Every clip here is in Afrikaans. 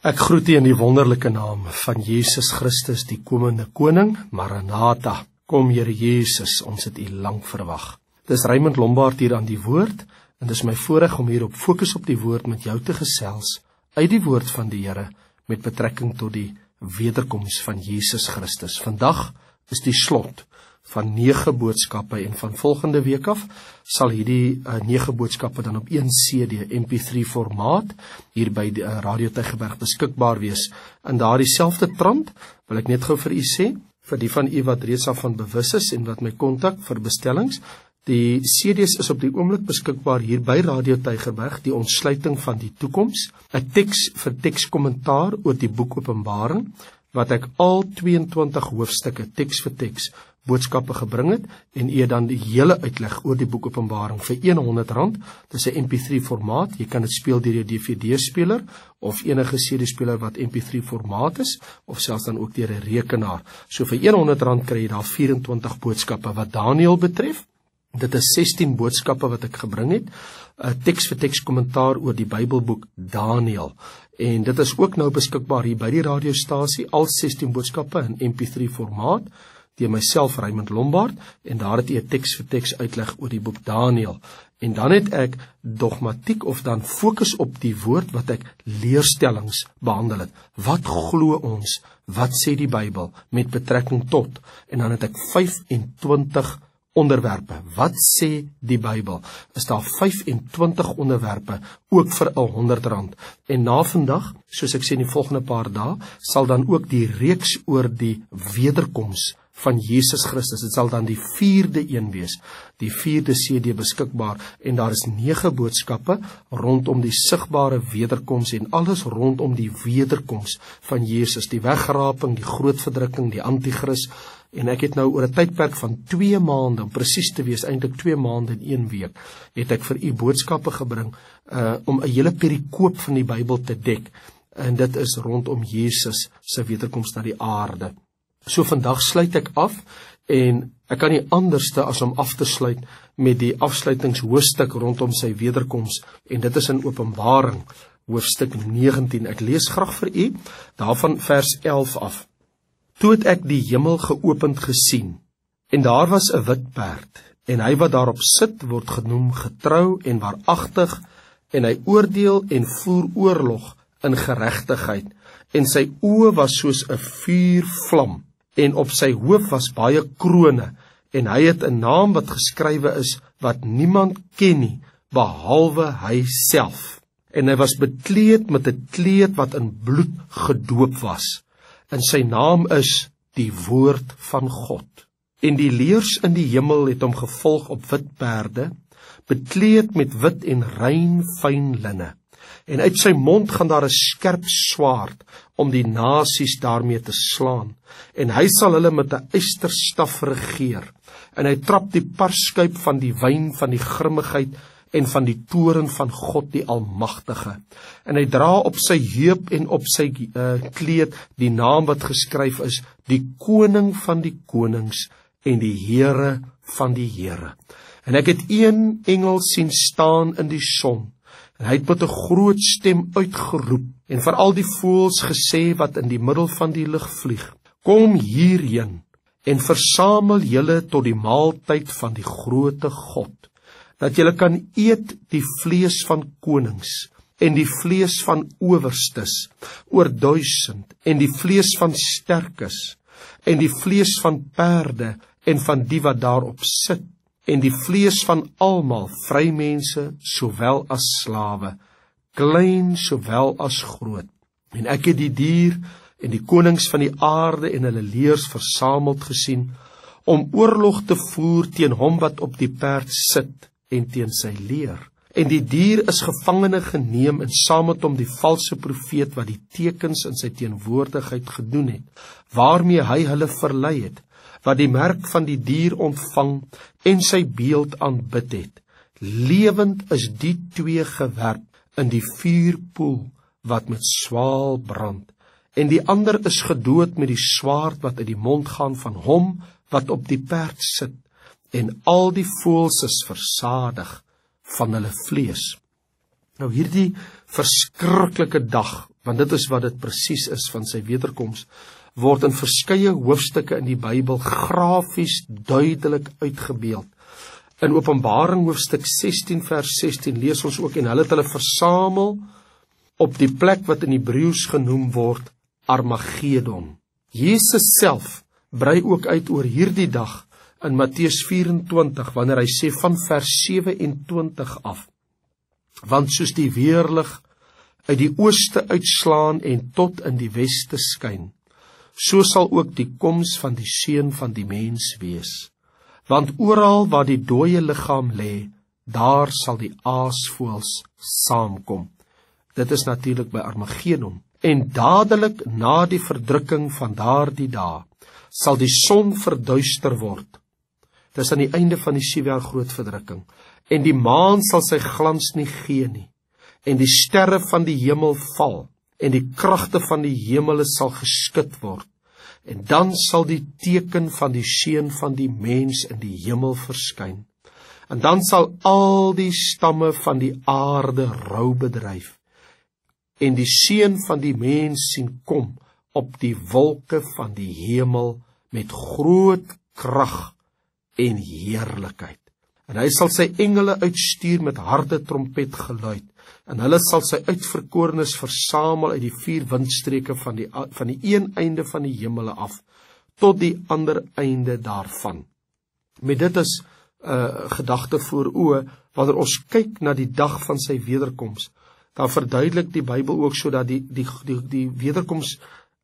Ek groet u in die wonderlike naam van Jesus Christus, die komende koning, Maranatha. Kom Here Jesus, ons het u lank verwag. Dis Raymond Lombard hier aan die woord, en dis my voorreg om hier op fokus op die woord met jou te gesels, uit die woord van die Here, met betrekking tot die wederkoms van Jesus Christus. Vandag is die slot van 9 boodskappe, en van volgende week af sal hierdie 9 boodskappe dan op 1 CD MP3 formaat hier by die Radio Tygerberg beskikbaar wees. In daardie selfde trant wil ek net gou vir u sê, vir die van u wat reeds daarvan bewus is en wat my kontak vir bestellings, die CD's is op die oomblik beskikbaar hier by Radio Tygerberg, die ontsluiting van die toekoms, 'n teks vir tekskommentaar oor die boek Openbaring, wat ek al 22 hoofstukke teks vir teks boodskappe gebring het, en u dan die hele uitleg oor die boek Openbaring vir R100, dis 'n MP3 formaat, jy kan dit speel deur jou DVD-speler, of enige CD-speler wat MP3 formaat is, of selfs dan ook deur 'n rekenaar. So vir R100 kry jy daar 24 boodskappe wat Daniël betref. Dit is 16 boodskappe wat ek gebring het, 'n teks vir teks kommentaar oor die Bybelboek Daniël. En dit is ook nou beskikbaar hier by die radiostasie, al 16 boodskappe in MP3 formaat, deur myself Raymond Lombard, en daar het hy 'n teks vir teks uitleg oor die boek Daniël. En dan het ek dogmatiek of dan fokus op die woord wat ek leerstellings behandel het. Wat glo ons? Wat sê die Bybel met betrekking tot? En dan het ek 25 onderwerpe. Wat sê die Bybel? Is daar 25 onderwerpe, ook vir R100. En na vandag, soos ek sê in die volgende paar dae, sal dan ook die reeks oor die wederkoms van Jesus Christus, dit sal dan die 4de een wees, die 4de CD beskikbaar, en daar is 9 boodskappe rondom die sigbare wederkoms, en alles rondom die wederkoms van Jesus, die wegraping, die groot verdrukking, die antichrist, en ek het nou oor 'n tydperk van 2 maande, om presies te wees, eintlik 2 maande en 1 week, het ek vir u boodskappe gebring, om 'n hele perikoop van die Bybel te dek, en dit is rondom Jesus se wederkoms na die aarde. So vandag sluit ek af, en ek kan nie anderste as om af te sluit met die afsluitingshoofstuk rondom sy wederkoms, en dit is in Openbaring, hoofstuk 19. Ek lees graag vir u, daarvan vers 11 af. Toe het ek die hemel geopend gesien, en daar was 'n wit perd, en hy wat daarop sit word genoem getrou en waaragtig, en hy oordeel en voer oorlog in geregtigheid, en sy oë was soos 'n vuurvlam, en op sy hoof was baie krone, en hy het 'n naam wat geskrywe is, wat niemand ken nie, behalwe hy self. En hy was bekleed met 'n kleed wat in bloed gedoop was, en sy naam is die Woord van God. En die leers in die hemel het hom gevolg op wit perde, bekleed met wit en rein fyn linne. En uit sy mond gaan daar 'n skerp swaard, om die nasies daarmee te slaan. En hy sal hulle met 'n ysterstaf regeer. En hy trap die parskuip van die wyn van die grimmigheid en van die toorn van God die Almagtige. En hy dra op sy heup en op sy kleed die naam wat geskryf is, die Koning van die konings en die Here van die Here. En ek het een engel sien staan in die son, en hy het met 'n groot stem uitgeroep, en vir al die voëls gesê wat in die middel van die lug vlieg, kom hierheen, en versamel julle tot die maaltyd van die groote God, dat julle kan eet die vlees van konings, en die vlees van owerstes, oor 1000, en die vlees van sterkes, en die vlees van perde, en van die wat daarop sit, en die vlees van almal, vrymense sowel as slawe, klein sowel as groot. En ek het die dier en die konings van die aarde en hulle leers versameld gesien, om oorlog te voer teen hom wat op die perd sit, en teen sy leer. En die dier is gevangene geneem, en saam met hom die valse profeet wat die tekens in sy teenwoordigheid gedoen het, waarmee hy hulle verlei het, wat die merk van die dier ontvang en sy beeld aanbid het. Lewend is die 2 gewerp in die vuurpoel wat met swaal brand, en die ander is gedood met die swaard wat uit die mond gaan van hom wat op die perd sit, en al die voëls is versadig van hulle vlees. Nou hierdie verskriklike dag want dit is wat dit presies is van sy wederkoms, word in verskeie hoofstukke in die Bybel grafies duidelik uitgebeeld. In Openbaring hoofstuk 16 vers 16 lees ons ook, en hulle het hulle versamel op die plek wat in Hebreëus genoem word Armageddon. Jesus self brei ook uit oor hierdie dag in Matteus 24, wanneer hy sê van vers 27 af, want soos die weerlig uit die ooste uitslaan en tot in die weste skyn, so sal ook die koms van die Seun van die mens wees. Want oral waar die dooie liggaam lê, daar sal die aasvoëls saamkom. Dit is natuurlik by Armageddon. En dadelik na die verdrukking van daardie dae, sal die son verduister word. Dit is aan die einde van die 7 jaar groot verdrukking. En die maan sal sy glans nie gee nie. En die sterre van die hemel val, en die kragte van die hemele sal geskud word. En dan sal die teken van die Seun van die mens in die hemel verskyn. En dan sal al die stamme van die aarde rou bedryf. En die Seun van die mens sien kom op die wolke van die hemel met groot krag en heerlikheid. En hy sal sy engele uitstuur met harde trompetgeluid, en hulle sal sy uitverkorenes versamel uit die 4 windstreke van die een einde van die hemele af, tot die ander einde daarvan. Met dit is gedagte voor oë, wanneer ons kyk na die dag van sy wederkoms, dan verduidelik die Bybel ook so dat die wederkoms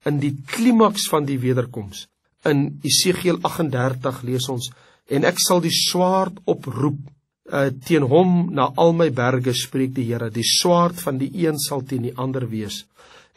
in die klimaks van die wederkoms, in Esegiel 38 lees ons, en ek sal die swaard oproep, teen hom na al my berge, spreek die Here, die swaard van die een sal teen die ander wees.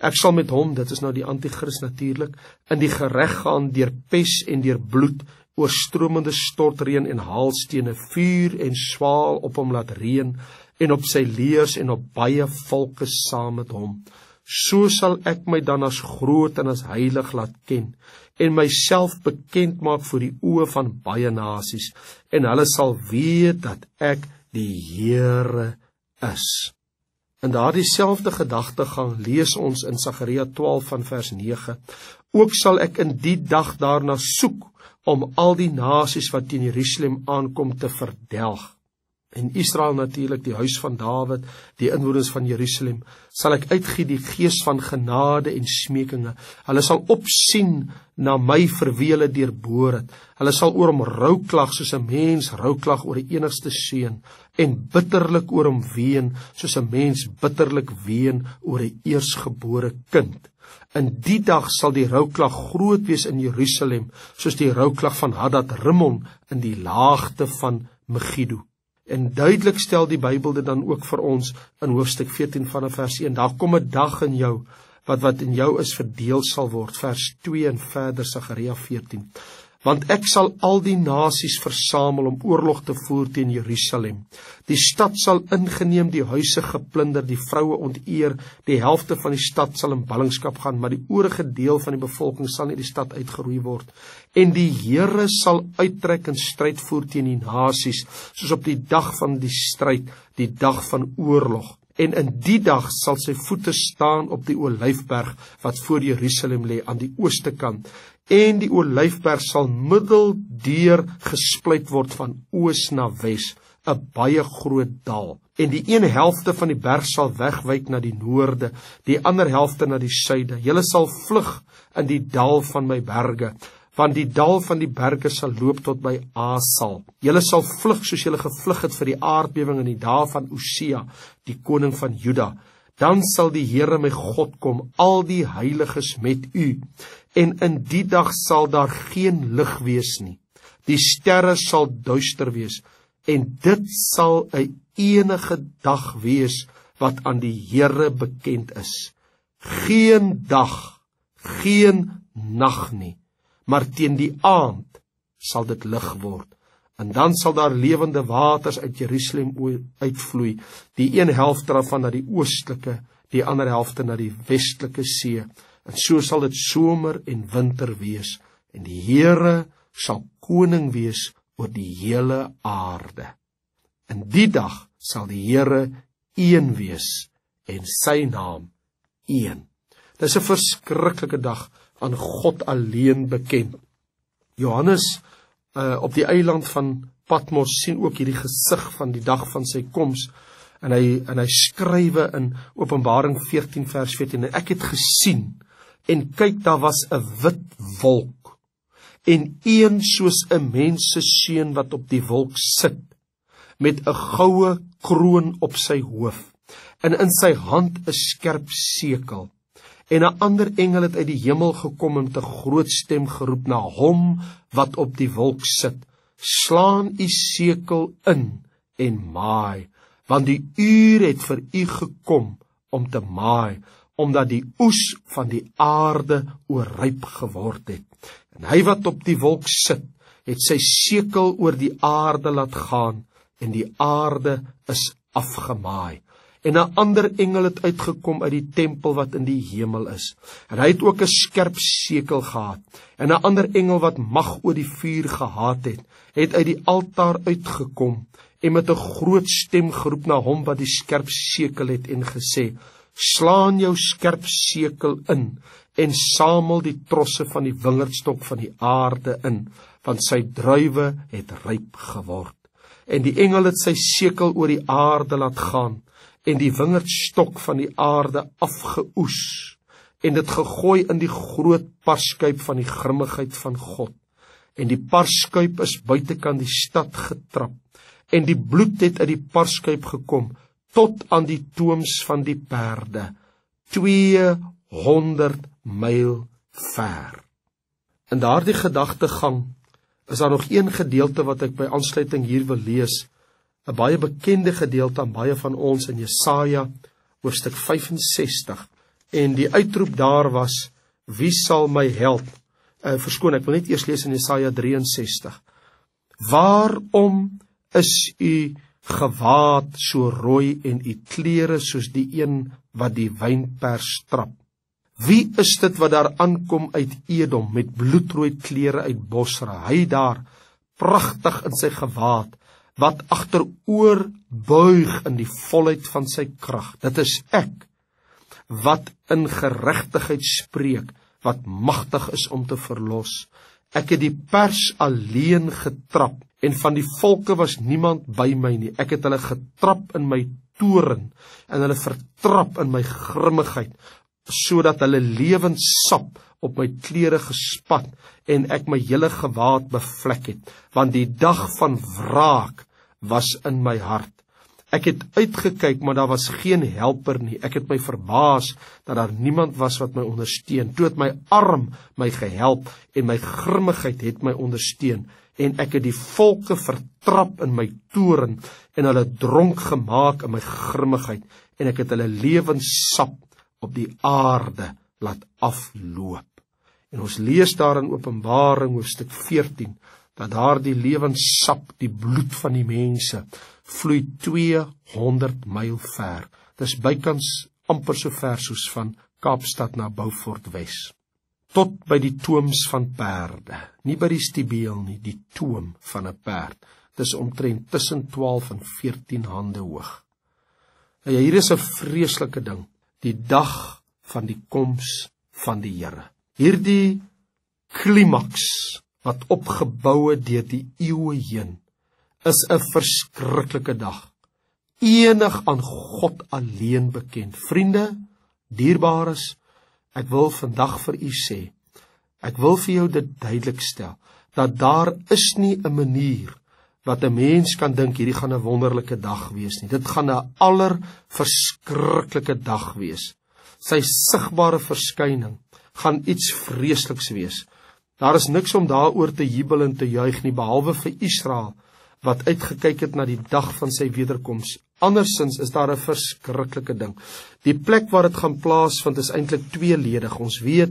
Ek sal met hom, dit is nou die antichrist natuurlik, in die gereg gaan deur pes en deur bloed, oorstromende stortreën en haalstene, vuur en swaal op hom laat reën, en op sy leers en op baie volke saam met hom. So sal ek my dan as groot en as heilig laat ken, en myself bekend maak voor die oë van baie nasies, en hulle sal weet dat ek die Here is. In daardie selfde gedagtegang lees ons in Sagaria 12 van vers 9, ook sal ek in die dag daarna soek, om al die nasies wat teen Jerusalem aankom te verdelg. En Israel natuurlik, die huis van Dawid, die inwoners van Jerusalem, sal ek uitgee die gees van genade en smekinge. Hulle sal opsien na my vir wie hulle deurboor het. Hulle sal oor hom rouklag soos 'n mens rouklag oor 'n enigste seun, en bitterlik oor hom ween soos 'n mens bitterlik ween oor 'n eersgebore kind. In die dag sal die rouklag groot wees in Jerusalem, soos die rouklag van Hadad Rimmon in die laagte van Megiddo. En duidelik stel die Bybel dit dan ook vir ons in hoofstuk 14 vanaf vers 1. Daar kom 'n dag in jou, wat in jou is verdeel sal word, vers 2 en verder Sagaria 14. Want ek sal al die nasies versamel om oorlog te voer teen Jerusalem. Die stad sal ingeneem, die huise geplunder, die vroue onteer, die helfte van die stad sal in ballingskap gaan, maar die oorige deel van die bevolking sal nie die stad uitgeroei word. En die Here sal uittrek en stryd voer teen die nasies, soos op die dag van die stryd, die dag van oorlog. En in die dag sal sy voete staan op die Olyfberg, wat voor Jerusalem lê aan die ooste kant. En die Olyfberg sal middeldeur gesplyt word van oos na wes, 'n baie groot dal. En die een helfte van die berg sal wegwyk na die noorde, die ander helfte na die suide. Julle sal vlug in die dal van my berge, want die dal van die berge sal loop tot by Asal. Julle sal vlug soos julle gevlug het vir die aardbewing in die dae van Osia, die koning van Juda. Dan sal die Here my God kom, al die heiliges met u, en in die dag sal daar geen lig wees nie. Die sterre sal duister wees, en dit sal 'n enige dag wees wat aan die Here bekend is. Geen dag, geen nag nie, maar teen die aand sal dit lig word. En dan sal daar lewende waters uit Jerusalem uitvloei, die een helfte daarvan na die oostelike, die ander helfte na die westelike see. En so sal dit somer en winter wees, en die Here sal koning wees oor die hele aarde. In die dag sal die Here een wees, en sy naam een. Dis 'n verskriklike dag, aan God alleen bekend. Johannes op die eiland van Patmos sien ook hierdie gesig van die dag van sy koms, en hy skrywe in Openbaring 14 vers 14, en ek het gesien, en kyk, daar was 'n wit wolk, en een soos 'n menseseun wat op die wolk sit, met 'n goue kroon op sy hoof, en in sy hand 'n skerp sekel. En 'n ander engel het uit die hemel gekom en met 'n groot stem geroep na hom wat op die wolk sit: slaan u sekel in en maai, want die uur het vir u gekom om te maai, omdat die oes van die aarde oorryp geword het. En hy wat op die wolk sit, het sy sekel oor die aarde laat gaan, en die aarde is afgemaai. En 'n ander engel het uitgekom uit die tempel wat in die hemel is. En hy het ook 'n skerp sekel gehad. En 'n ander engel wat mag oor die vuur gehad het uit die altaar uitgekom en met 'n groot stem geroep na hom wat die skerp sekel het en gesê: slaan jou skerp sekel in en samel die trosse van die wingerdstok van die aarde in, want sy druiwe het ryp geword. En die engel het sy sekel oor die aarde laat gaan, en die wingerdstok van die aarde afgeoes, en dit gegooi in die groot parskuip van die grimmigheid van God. En die parskuip is buitekant die stad getrap, en die bloed het uit die parskuip gekom, tot aan die tooms van die perde, 200 myl ver. In daardie gedagtegang is daar nog een gedeelte wat ek by aansluiting hier wil lees, 'n baie bekende gedeelte aan baie van ons in Jesaja, hoofstuk 65, en die uitroep daar was: wie sal my help? Verskoon, ek wil net eers lees in Jesaja 63. Waarom is u gewaad so rooi en u klere soos die een wat die wynpers trap? Wie is dit wat daar aankom uit Edom met bloedrooi klere uit Bosra? Hy daar, pragtig in sy gewaad, wat agteroor buig in die volheid van sy krag. Dit is ek, wat in geregtigheid spreek, wat magtig is om te verlos. Ek het die pers alleen getrap, en van die volke was niemand by my nie. Ek het hulle getrap in my toren, en hulle vertrap in my grimmigheid, sodat hulle lewenssap op my klere gespat, en ek my hele gewaad bevlek het, want die dag van wraak was in my hart. Ek het uitgekyk, maar daar was geen helper nie. Ek het my verbaas dat daar niemand was wat my ondersteun. Toe het my arm my gehelp, en my grimmigheid het my ondersteun, en ek het die volke vertrap in my toren, en hulle dronk gemaak in my grimmigheid, en ek het hulle lewenssap op die aarde laat afloop. En ons lees daar in Openbaring hoofstuk 14, dat daar die lewenssap, die bloed van die mense, vloei 200 myl ver. Dis bykans amper so ver soos van Kaapstad na Beaufort Wes. Tot by die tooms van perde, nie by die stibeel nie, die toom van 'n perd. Dis omtrent tussen 12 en 14 hande hoog. Nou ja, hier is 'n vreeslike ding, die dag van die koms van die Here. Hierdie klimaks wat opgebou het deur die eeue heen, is 'n verskriklike dag, enig aan God alleen bekend. Vriende, dierbares, ek wil vandag vir u sê, ek wil vir jou dit duidelik stel, dat daar is nie 'n manier wat 'n mens kan dink hierdie gaan 'n wonderlike dag wees nie. Dit gaan 'n allerverskriklike dag wees. Sy sigbare verskyning gaan iets vreesliks wees. Daar is niks om daaroor te jubel en te juig nie, behalwe vir Israel, wat uitgekyk het na die dag van sy wederkoms. Andersins is daar 'n verskriklike ding. Die plek waar dit gaan plaasvind is eintlik tweeledig. Ons weet,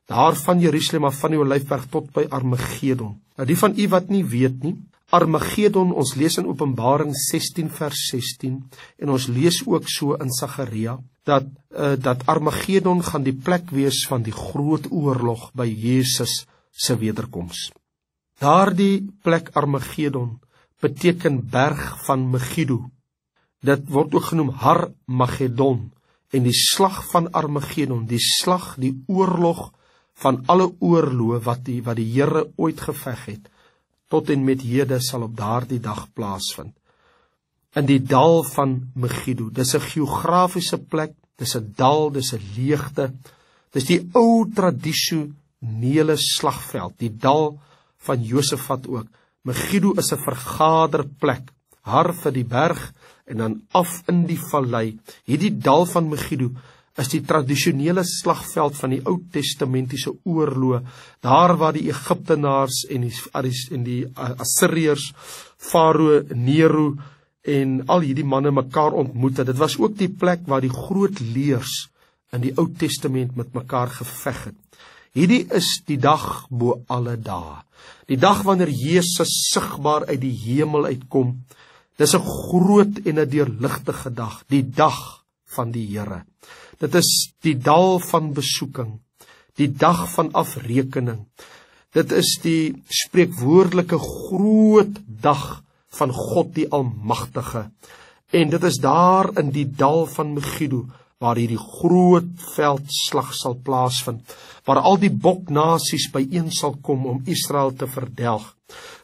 daar van Jerusalem af van die Olyfberg tot by Armageddon. Nou die van u wat nie weet nie, Armageddon, ons lees in Openbaring 16 vers 16, en ons lees ook so in Sagaria, dat Armageddon gaan die plek wees van die groot oorlog by Jesus se wederkoms. Daardie plek Armageddon beteken berg van Megiddo. Dit word ook genoem Har Magedon, en die slag van Armageddon, die slag, die oorlog van alle oorloë wat die Here ooit geveg het, tot en met hede sal op daardie dag plaasvind. In die dal van Megiddo, dis 'n geografiese plek, dis 'n dal, dis 'n leegte, dis die ou tradisionele slagveld, die dal van Josafat ook. Megiddo is 'n vergaderplek, har vir die berg en dan af in die vallei. Hierdie dal van Megiddo is die tradisionele slagveld van die Ou Testamentiese oorloë, daar waar die Egiptenaars en die Assiriërs, Farao, Nero en al hierdie manne mekaar ontmoet het. Dit was ook die plek waar die groot leers in die Ou Testament met mekaar geveg het. Hierdie is die dag bo alle dae. Die dag wanneer Jesus sigbaar uit die hemel uitkom. Dis 'n groot en 'n deurligtige dag, die dag van die Here. Dit is die dal van besoeking, die dag van afrekening. Dit is die spreekwoordelike groot dag van God die Almagtige. En dit is daar in die dal van Megiddo waar hierdie groot veldslag sal plaasvind, waar al die boknasies byeen sal kom om Israel te verdelg.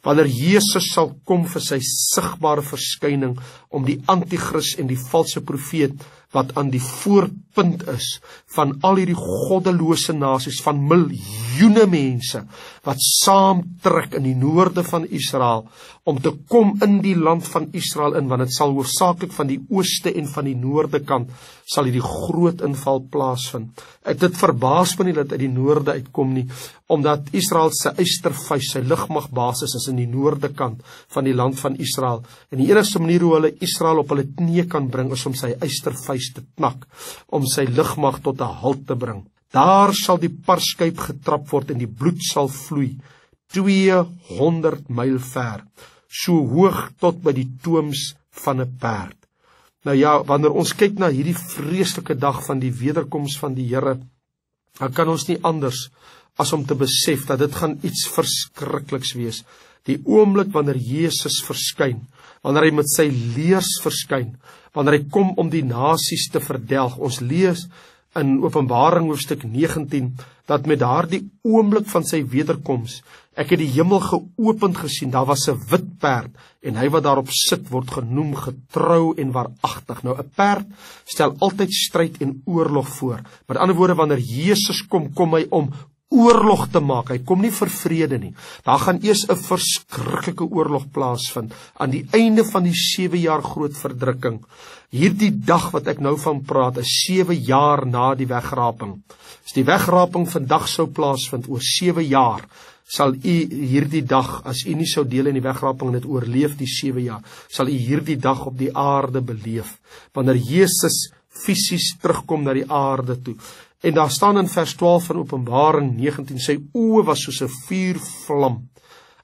Wanneer Jesus sal kom vir sy sigbare verskyning om die anti-kris en die valse profeet wat aan die voorpunt is van al hierdie goddelose nasies, van miljoene mense wat saamtrek in die noorde van Israel om te kom in die land van Israel in, want dit sal hoofsaaklik van die ooste en van die noorde kant sal hierdie groot inval plaasvind. Dit verbaas my nie dat uit die noorde uitkom nie, omdat Israel se eystervuis, sy lugmagbasis is in die noorde kant van die land van Israel. En die enigste manier hoe hulle Israel op hulle knie kan bring is om sy eystervuis te knak, om sy lugmag tot 'n halt te bring. Daar sal die parskuip getrap word en die bloed sal vloei, 200 myl ver, so hoog tot by die tooms van 'n perd. Nou ja, wanneer ons kyk na hierdie vreeslike dag van die wederkoms van die Here, dan kan ons nie anders as om te besef dat dit gaan iets verskrikliks wees. Die oomblik wanneer Jesus verskyn, wanneer hy met sy leers verskyn, wanneer hy kom om die nasies te verdelg. Ons lees in Openbaring hoofstuk 19, dat met daardie oomblik van sy wederkoms, ek het die hemel geopend gesien, daar was 'n wit perd, en hy wat daarop sit word genoem getrou en waaragtig. Nou 'n perd stel altyd stryd en oorlog voor. Met ander woorde, wanneer Jesus kom, kom hy om oorlog te maak. Hy kom nie vir vrede nie. Daar gaan eers 'n verskriklike oorlog plaasvind aan die einde van die 7 jaar groot verdrukking. Hierdie dag wat ek nou van praat, is 7 jaar na die wegraping. As die wegraping vandag sou plaasvind oor 7 jaar, sal u hierdie dag, as u nie sou deel in die wegraping en dit oorleef die 7 jaar, sal u hierdie dag op die aarde beleef, wanneer Jesus fisies terugkom na die aarde toe. En daar staan in vers 12 van Openbaring 19, sy oë was soos 'n vuurvlam,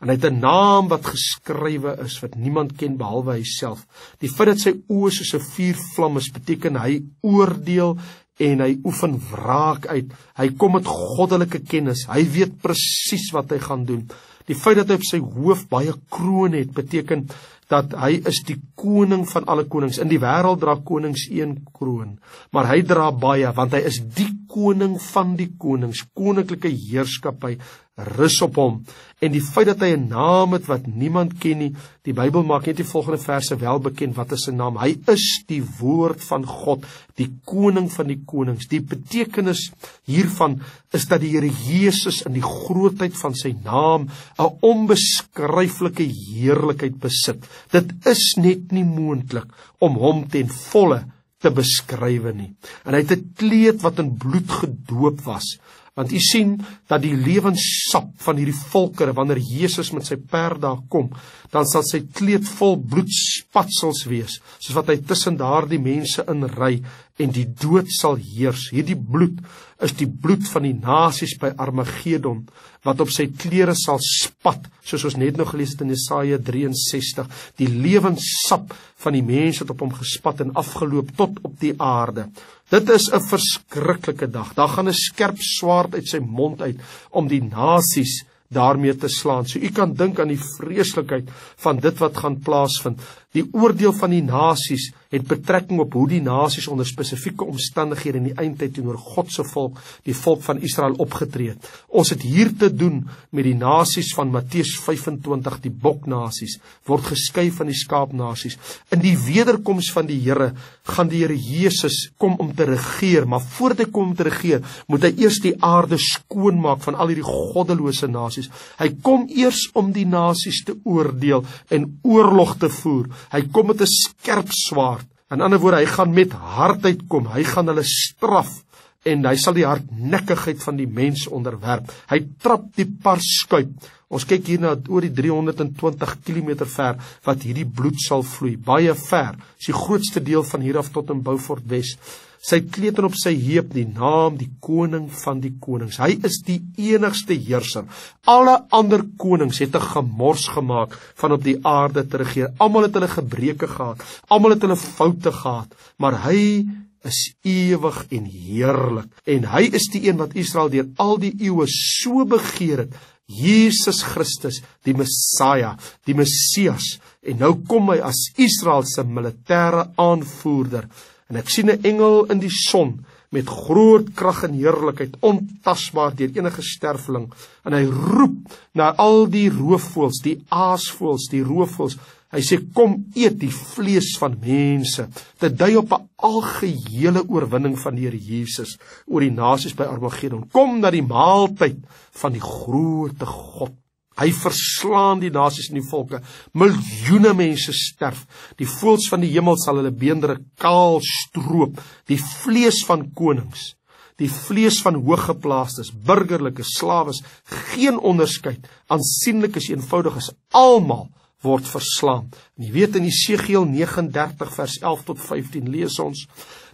en hy het 'n naam wat geskrywe is, wat niemand ken behalwe hy self. Die feit dat sy oë soos 'n vuurvlam is, beteken hy oordeel en hy oefen wraak uit. Hy kom met goddelike kennis, hy weet presies wat hy gaan doen. Die feit dat hy op sy hoof baie kroon het, beteken dat hy is die koning van alle konings. In die wêreld dra konings een kroon, maar hy dra baie, want hy is die koning van die konings. Koninklike heerskappy rus op hom. En die feit dat hy 'n naam het wat niemand ken nie, die Bybel maak net die volgende verse wel bekend, wat is sy naam? Hy is die woord van God, die koning van die konings. Die betekenis hiervan is dat die Here Jesus in die grootheid van sy naam 'n onbeskryflike heerlikheid besit. Dit is net nie moontlik om hom ten volle te beskrywe nie. En hy het 'n kleed wat in bloed gedoop was. Want u sien dat die lewenssap van hierdie volkere, wanneer Jesus met sy perd daar kom, dan sal sy kleed vol bloedspatsels wees, soos wat hy tussen daardie mense inry, en die dood sal heers. Hierdie bloed is die bloed van die nasies by Armageddon, wat op sy klere sal spat, soos ons net nou gelees het in Jesaja 63, die lewenssap van die mense het op hom gespat en afgeloop tot op die aarde. Dit is 'n verskriklike dag. Daar gaan 'n skerp swaard uit sy mond uit om die nasies daarmee te slaan. So u kan dink aan die vreeslikheid van dit wat gaan plaasvind. Die oordeel van die nasies het betrekking op hoe die nasies onder spesifieke omstandighede in die eindtyd teenoor God se volk, die volk van Israel, opgetree het. Ons het hier te doen met die nasies van Matteus 25, die boknasies, word geskei van die skaapnasies. In die wederkoms van die Here gaan die Here Jesus kom om te regeer, maar voordat hy kom om te regeer, moet hy eers die aarde skoonmaak van al hierdie goddelose nasies. Hy kom eers om die nasies te oordeel en oorlog te voer. Hy kom met 'n skerp swaard. In ander woorde, hy gaan met hardheid kom. Hy gaan hulle straf en hy sal die hardnekkigheid van die mens onderwerp. Hy trap die parskuip. Ons kyk hier na oor die 320 km ver wat hierdie bloed sal vloei. Baie ver. Dis die grootste deel van hier af tot in Beaufort Wes. Sy kleed en op sy heup die naam, die koning van die konings. Hy is die enigste heerser. Alle ander konings het 'n gemors gemaak van op die aarde te regeer. Almal het hulle gebreke gehad, almal het hulle foute gehad, maar hy is ewig en heerlik. En hy is die een wat Israel deur al die eeue so begeer het. Jesus Christus, die Messiah, die Messias. En nou kom hy as Israel se militêre aanvoerder. En ek sien 'n engel in die son met groot krag en heerlikheid, ontasbaar deur enige sterweling. En hy roep na al die roofvoëls, die aasvoëls, die roofvoëls. Hy sê, kom eet die vlees van mense. Dit dui op 'n algehele oorwinning van die Here Jesus oor die nasies by Armageddon. Kom na die maaltyd van die grootte God. Hy verslaan die nasies en die volke. Miljoene mense sterf. Die voëls van die hemel sal hulle beendere kaal stroop. Die vlees van konings, die vlees van hooggeplaastes, burgerlikes, slawes, geen onderskeid, aansienlikes, eenvoudiges, almal word verslaan. En jy weet in Esegiel 39 vers 11 tot 15 lees ons,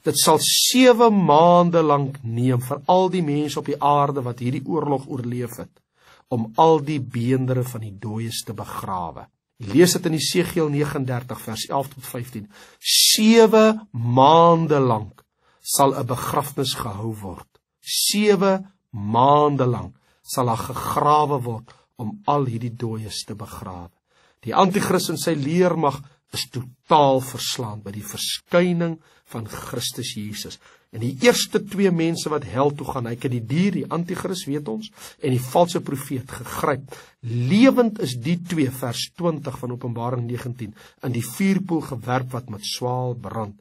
dit sal 7 maande lank neem vir al die mense op die aarde wat hierdie oorlog oorleef het, om al die beendere van die dooies te begrawe. Jy lees dit in Esegiel 39 vers 11 tot 15. 7 maande lank sal 'n begrafnis gehou word. 7 maande lank sal daar gegrawe word om al hierdie dooies te begrawe. Die Antichrist en sy leermag is totaal verslaan by die verskyning van Christus Jesus. En die eerste 2 mense wat hel toe gaan, hy het die dier, die Antichrist, weet ons, en die valse profeet gegryp. Lewend is die 2, vers 20 van Openbaring 19, in die vuurpoel gewerp wat met swaal brand.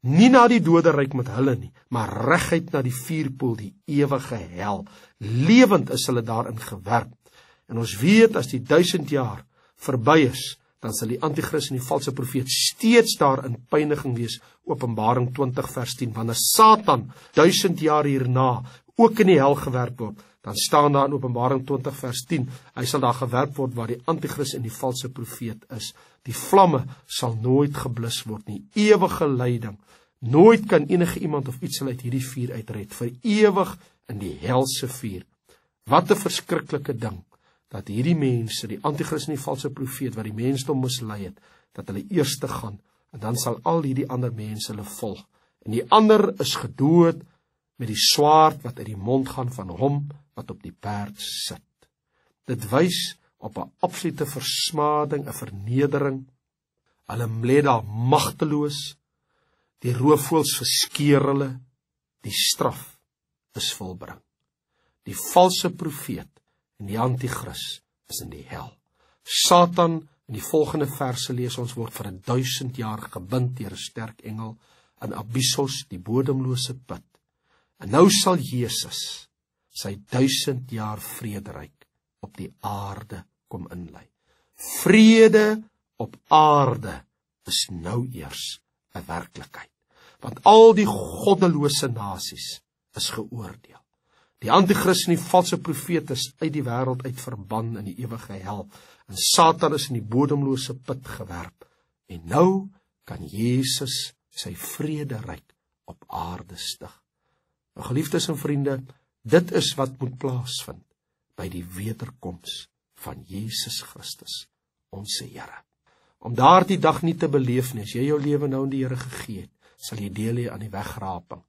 Nie na die doderyk met hulle nie, maar reguit na die vuurpoel, die ewige hel. Lewend is hulle daarin gewerp. En ons weet as die 1000 jaar verby is, dan sal die Antichrist en die valse profeet steeds daar in pyniging wees. Openbaring 20 vers 10, wanneer Satan 1000 jaar hierna ook in die hel gewerp word, dan staan daar in Openbaring 20 vers 10, hy sal daar gewerp word waar die Antichrist en die valse profeet is. Die vlamme sal nooit geblus word nie, ewige lyding. Nooit kan enige iemand of iets uit hierdie vuur uitred, vir ewig in die helse vuur. Wat 'n verskriklike ding, dat hierdie mense, die Antichrist en die valse profeet, wat die mensdom mislei het, dat hulle eerste gaan, en dan sal al hierdie ander mense hulle volg. En die ander is gedood met die swaard wat uit die mond gaan van hom wat op die perd sit. Dit wys op 'n absolute versmading, 'n vernedering. Hulle lê daar magteloos, die roofvoëls verskeer hulle, die straf is volbring. Die valse profeet en die Antichrist is in die hel. Satan, in die volgende verse lees ons, word vir 1000 jaar gebind deur 'n sterk engel in Abyssos, die bodemlose put. En nou sal Jesus sy 1000 jaar vrederyk op die aarde kom inlei. Vrede op aarde is nou eers 'n werklikheid, want al die goddelose nasies is geoordeel. Die Antichrist en die valse profeet is uit die wêreld uit verban in die ewige hel, en Satan is in die bodemlose put gewerp. En nou kan Jesus sy vrederyk op aarde stig. Nou geliefdes en vriende, dit is wat moet plaasvind by die wederkoms van Jesus Christus, ons Here. Om daardie dag nie te beleef nie, as jy jou lewe nou in die Here gegee het, sal jy deel hê aan die wegraping.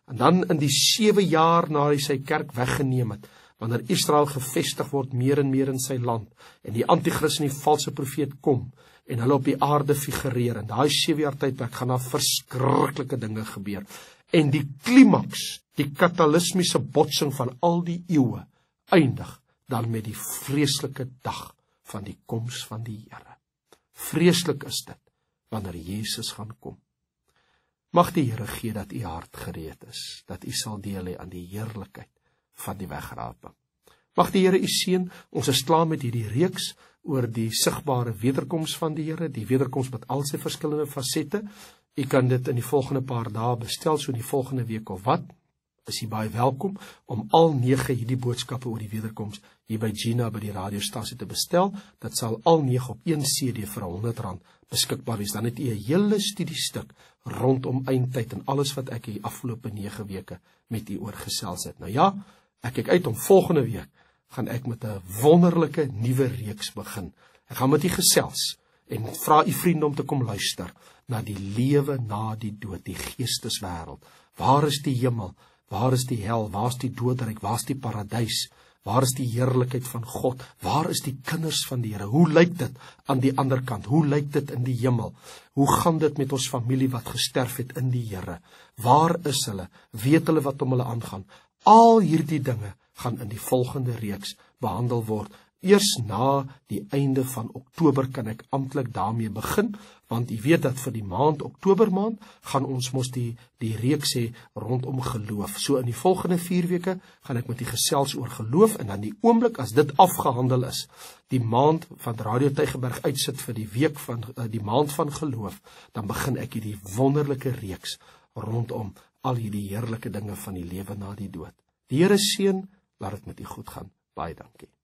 En dan in die 7 jaar na hy sy kerk weggeneem het, wanneer Israel gevestig word meer en meer in sy land, en die Antichrist en die valse profeet kom, en hulle op die aarde figureer. In daai 7 jaar tydperk gaan daar verskriklike dinge gebeur. En die klimaks, die katalismiese botsing van al die eeue, eindig dan met die vreeslike dag van die koms van die Here. Vreeslik is dit, wanneer Jesus gaan kom. Mag die Here gee dat u hart gereed is, dat u sal deel hê aan die heerlikheid van die wegraping. Mag die Here u seën. Ons is klaar met hierdie reeks oor die sigbare wederkoms van die Here, die wederkoms met al sy verskillende fasette. U kan dit in die volgende paar dae bestel, so in die volgende week of wat. Is u baie welkom om al 9 hierdie boodskappe oor die wederkoms hier by Gina by die radiostasie te bestel. Dit sal al 9 op 1 CD vir R100 beskikbaar wees. Dan het u 'n hele studiestuk rondom eindtyd en alles wat ek die afgelope 9 weke met u oorgesels het. Nou ja, ek kyk uit om volgende week gaan ek met 'n wonderlike nuwe reeks begin. Ek gaan met u gesels en vra u vriende om te kom luister na die lewe na die dood, die geesteswêreld. Waar is die hemel? Waar is die hel? Waar is die doodryk? Waar is die paradys? Waar is die heerlikheid van God? Waar is die kinders van die Here? Hoe lyk dit aan die ander kant? Hoe lyk dit in die hemel? Hoe gaan dit met ons familie wat gesterf het in die Here? Waar is hulle? Weet hulle wat om hulle aangaan? Al hierdie dinge gaan in die volgende reeks behandel word. Eers na die einde van Oktober kan ek amptelik daarmee begin, want jy weet dat vir die maand Oktober maand gaan ons mos die reeks hê rondom geloof. So in die volgende 4 weke gaan ek met die gesels oor geloof, en dan die oomblik as dit afgehandel is, die maand van Radio Tygerberg uitsit vir die week van die maand van geloof, dan begin ek hierdie wonderlike reeks rondom al hierdie heerlike dinge van die lewe na die dood. Die Here seën, laat dit met u goed gaan. Baie dankie.